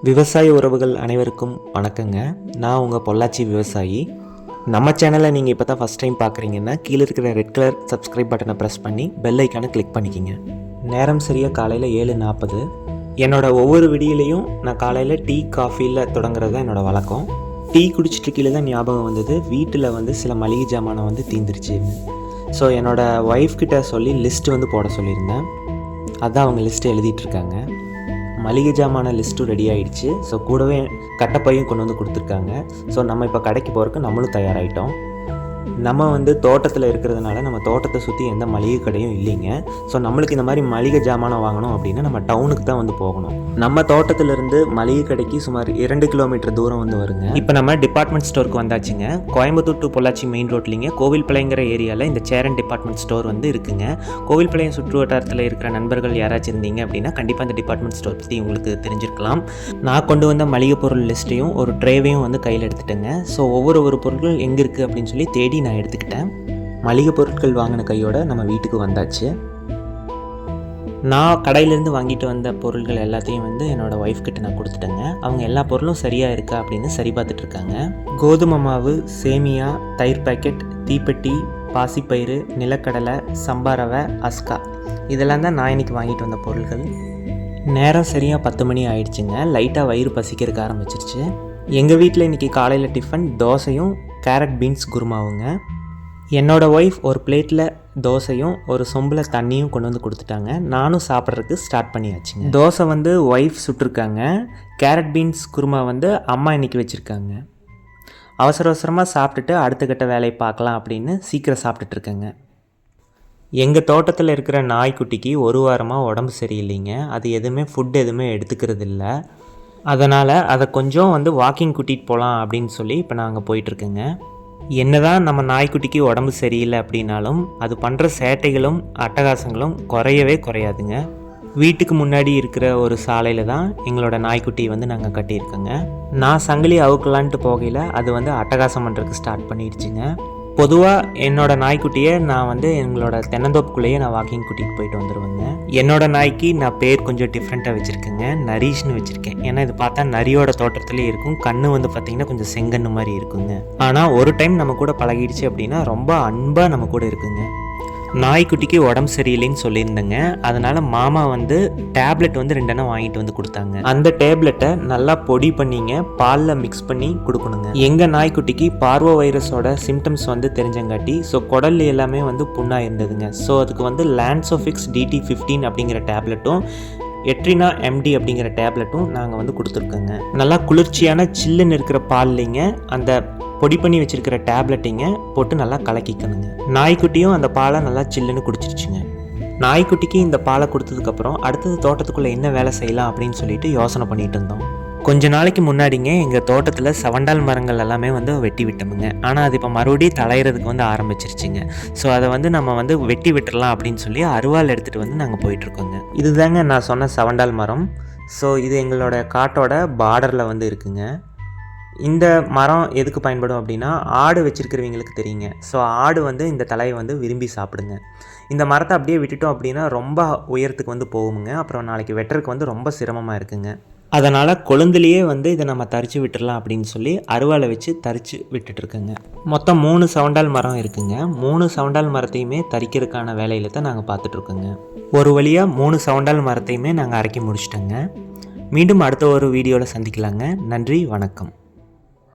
விவசாய உறவுகள் அனைவருக்கும் வணக்கங்க. நான் உங்கள் பொள்ளாச்சி விவசாயி. நம்ம சேனலை நீங்கள் இப்போ தான் ஃபஸ்ட் டைம் பார்க்குறீங்கன்னா கீழே இருக்கிற ரெட் கலர் சப்ஸ்கிரைப் பட்டனை ப்ரெஸ் பண்ணி பெல் ஐக்கானை கிளிக் பண்ணிக்கிங்க. நேரம் சரியாக காலையில் 7:40. என்னோடய ஒவ்வொரு விடியிலையும் நான் காலையில் டீ காஃபியில் தொடங்குறது தான் என்னோடய வழக்கம். டீ குடிச்சிட்டு கீழே தான் ஞாபகம் வந்தது, வீட்டில் சில மளிகை ஜாமானை தீந்துருச்சுன்னு. ஸோ என்னோடய ஒய்ஃப்கிட்ட சொல்லி லிஸ்ட்டு போட சொல்லியிருந்தேன். அதான் அவங்க லிஸ்ட்டு எழுதிட்டுருக்காங்க. மளிகை ஜாமான லிஸ்ட்டும் ரெடி ஆகிடுச்சு. ஸோ கூடவே கட்டப்பையும் கொண்டு கொடுத்துருக்காங்க. ஸோ நம்ம இப்போ கடைக்கு போகிறதுக்கு நம்மளும் தயாராகிட்டோம். நம்ம தோட்டத்தில் இருக்கிறதுனால நம்ம தோட்டத்தை சுற்றி எந்த மளிகை கடையும் இல்லைங்க. ஸோ நம்மளுக்கு இந்த மாதிரி மளிகை ஜாமானை வாங்கணும் அப்படின்னா நம்ம டவுனுக்கு தான் போகணும். நம்ம தோட்டத்திலிருந்து மளிகை கடைக்கு சுமார் 2 கிலோமீட்டர் தூரம் வருங்க. இப்போ நம்ம டிபார்ட்மெண்ட் ஸ்டோருக்கு வந்தாச்சுங்க. கோயம்புத்தூர் டு பொள்ளாச்சி மெயின் ரோட்லிங்க கோவில்பாளையங்கிற ஏரியாவில் இந்த சேரன் டிபார்ட்மெண்ட் ஸ்டோர் இருக்குங்க. கோவில்பாளையம் சுற்று வட்டாரத்தில் இருக்கிற நண்பர்கள் யாராச்சும் இருந்தீங்க அப்படின்னா கண்டிப்பாக இந்த டிபார்ட்மெண்ட் ஸ்டோர் பற்றி உங்களுக்கு தெரிஞ்சிருக்கலாம். நான் கொண்டு வந்த மளிகை பொருள் லிஸ்ட்டையும் ஒரு ட்ரேவையும் கையில் எடுத்துட்டேங்க. ஸோ ஒவ்வொரு பொருட்கள் எங்கே இருக்குது அப்படின்னு சொல்லி தேடி நான் எடுத்துக்கிட்டேன். மளிகை பொருட்கள் வாங்கின கையோட நம்ம வீட்டுக்கு வந்தாச்சு. நான் கடையிலேருந்து வாங்கிட்டு வந்த பொருட்கள் எல்லாத்தையும் என்னோடய ஒய்ஃப்கிட்ட நான் கொடுத்துட்டேங்க. அவங்க எல்லா பொருளும் சரியாக இருக்கா அப்படின்னு சரி பார்த்துட்ருக்காங்க. கோதுமை மாவு, சேமியா, தயிர் பாக்கெட், தீப்பெட்டி, பாசிப்பயிறு, நிலக்கடலை, சம்பா ரவை, அஸ்கா, இதெல்லாம் தான் நான் இன்றைக்கி வாங்கிட்டு வந்த பொருட்கள். நேரம் சரியாக 10 மணி ஆயிடுச்சுங்க. லைட்டாக வயிறு பசிக்கிறதுக்கு ஆரம்பிச்சிருச்சு. எங்கள் வீட்டில் இன்றைக்கி காலையில் டிஃபன் தோசையும் கேரட் பீன்ஸ் குருமாவுங்க. என்னோடய ஒய்ஃப் ஒரு பிளேட்டில் தோசையும் ஒரு சொம்பில் தண்ணியும் கொண்டு கொடுத்துட்டாங்க. நானும் சாப்பிட்றதுக்கு ஸ்டார்ட் பண்ணியாச்சுங்க. தோசை ஒய்ஃப் சுட்டிருக்காங்க. கேரட் பீன்ஸ் குருமா அம்மா இன்றைக்கி வச்சுருக்காங்க. அவசரமாக சாப்பிட்டுட்டு அடுத்த கட்ட வேலையை பார்க்கலாம் அப்படின்னு சீக்கிரம் சாப்பிட்டுட்ருக்கேங்க. எங்கள் தோட்டத்தில் இருக்கிற நாய்க்குட்டிக்கு ஒரு வாரமாக உடம்பு சரியில்லைங்க. அது ஃபுட் எதுவுமே எடுத்துக்கிறது இல்லை. அதனால் அதை கொஞ்சம் வாக்கிங் கூட்டிகிட்டு போகலாம் அப்படின்னு சொல்லி இப்போ நாங்கள் போயிட்டுருக்கேங்க. என்ன தான் நம்ம நாய்க்குட்டிக்கு உடம்பு சரியில்லை அப்படின்னாலும் அது பண்ணுற சேட்டைகளும் அட்டகாசங்களும் குறையவே குறையாதுங்க. வீட்டுக்கு முன்னாடி இருக்கிற ஒரு சாலையில் தான் எங்களோட நாய்க்குட்டி நாங்கள் கட்டியிருக்கோங்க. நான் சங்கிலி அவுக்கலான்ட்டு போகையில் அது அட்டகாசம் பண்ணுறதுக்கு ஸ்டார்ட் பண்ணிடுச்சுங்க. பொதுவாக என்னோடய நாய்க்குட்டியை நான் எங்களோட தென்னந்தோப்புக்குள்ளேயே நான் வாக்கிங் கூட்டிகிட்டு போயிட்டு வந்துடுவேங்க. என்னோடய நாய்க்கு நான் பேர் கொஞ்சம் டிஃப்ரெண்ட்டாக வச்சுருக்கேங்க. நரீஷ்னு வச்சுருக்கேன். ஏன்னா இது பார்த்தா நரியோட தோட்டத்துலேயே இருக்கும். கண்ணு பார்த்திங்கன்னா கொஞ்சம் செங்கண்ணு மாதிரி இருக்குங்க. ஆனால் ஒரு டைம் நம்ம கூட பழகிடுச்சு அப்படின்னா ரொம்ப அன்பாக நம்ம கூட இருக்குங்க. நாய்க்குட்டிக்கு உடம்பு சரியில்லைன்னு சொல்லியிருந்தேங்க. அதனால் மாமா டேப்லெட் 2 வாங்கிட்டு கொடுத்தாங்க. அந்த டேப்லெட்டை நல்லா பொடி பண்ணிங்க பாலில் மிக்ஸ் பண்ணி கொடுக்கணுங்க. எங்கள் நாய்க்குட்டிக்கு பார்வோ வைரஸோட சிம்டம்ஸ் தெரிஞ்சங்காட்டி ஸோ குடல் எல்லாமே புண்ணாக இருந்ததுங்க. ஸோ அதுக்கு லான்சோஃபிக்ஸ் DT15 அப்படிங்கிற டேப்லெட்டும் எட்ரினா MD அப்படிங்கிற டேப்லெட்டும் நாங்கள் கொடுத்துருக்கோங்க. நல்லா குளிர்ச்சியான சில்லுன்னு இருக்கிற பால்லைங்க அந்த பொடி பண்ணி வச்சுருக்கிற டேப்லெட்டிங்க போட்டு நல்லா கலக்கிக்கணுங்க. நாய்க்குட்டியும் அந்த பாலை நல்லா சில்லுன்னு குடிச்சிருச்சுங்க. நாய்க்குட்டிக்கு இந்த பாலை கொடுத்ததுக்கப்புறம் அடுத்தது தோட்டத்துக்குள்ளே என்ன வேலை செய்யலாம் அப்படின்னு சொல்லிட்டு யோசனை பண்ணிகிட்டு இருந்தோம். கொஞ்ச நாளைக்கு முன்னாடிங்க எங்கள் தோட்டத்தில் சவண்டால் மரங்கள் எல்லாமே வெட்டி விட்டோமுங்க. ஆனால் அது இப்போ மறுபடியும் தளையிறதுக்கு ஆரம்பிச்சிருச்சுங்க. ஸோ அதை நம்ம வெட்டி விட்டுறலாம் அப்படின்னு சொல்லி அருவாள் எடுத்துகிட்டு நாங்கள் போயிட்டுருக்கோங்க. இதுதாங்க நான் சொன்ன சவண்டால் மரம். ஸோ இது எங்களோட காட்டோட பார்டரில் இருக்குங்க. இந்த மரம் எதுக்கு பயன்படும் அப்படின்னா ஆடு வச்சுருக்கிறவங்களுக்கு தெரியுங்க. ஸோ ஆடு இந்த தலையை விரும்பி சாப்பிடுங்க. இந்த மரத்தை அப்படியே விட்டுட்டோம் அப்படின்னா ரொம்ப உயரத்துக்கு போகுங்க. அப்புறம் நாளைக்கு வெட்டுறதுக்கு ரொம்ப சிரமமாக இருக்குங்க. அதனால் கொழுந்துலேயே இதை நம்ம தரித்து விட்டுடலாம் அப்படின்னு சொல்லி அருவாளை வச்சு தரித்து விட்டுட்டுருக்கோங்க. மொத்தம் 3 சவண்டால் மரம் இருக்குங்க. 3 சவண்டால் மரத்தையுமே தரிக்கிறதுக்கான வேலையில் தான் நாங்கள் பார்த்துட்ருக்கோங்க. ஒரு வழியாக 3 சவண்டால் மரத்தையுமே நாங்கள் அரைக்கி முடிச்சிட்டோங்க. மீண்டும் அடுத்த ஒரு வீடியோவில் சந்திக்கலாங்க. நன்றி, வணக்கம்.